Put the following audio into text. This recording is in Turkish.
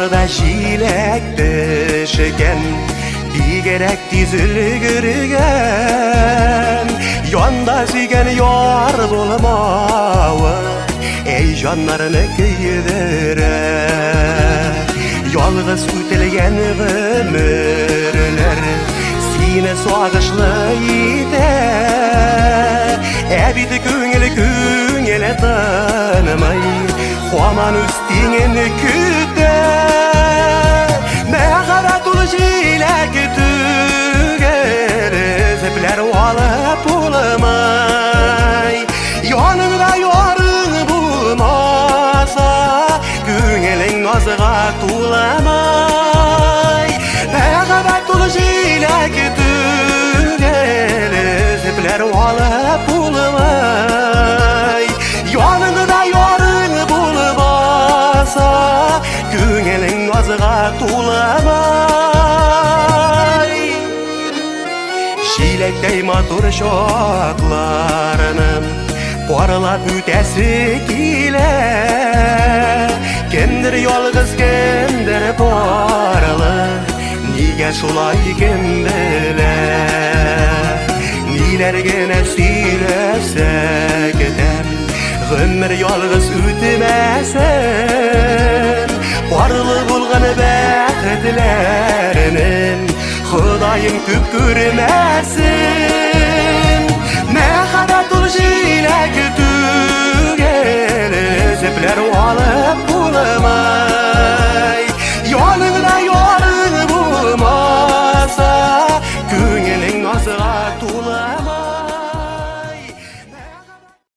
Yollarda jilek düşken bir gerek dizilgürgen Yonda sügen yar bulmağı Ey canlarını köydüre Yalğız ötelgen ömürler Sine soğuşlu ide Ebidi küngele tanımay Huaman üstüne küde Meğara dolu jilek tüger Zepler alıp bulamay Yanımda yarın bulmasa Küngelen azığa tulamay Meğara dolu jilek tüger Zepler alıp bulamay Yanımda yarın bulmasa Küngelen azığa tulamay Jilekdey matur şoklarının Porlap ütesi kile Kimdir yolgız kimdir porlı Nige şulay kim biler Nilergene söylesek dem Ömür yolgız ütmesin Porlı bulgan bəxtlerinin Xudayım küp görmesin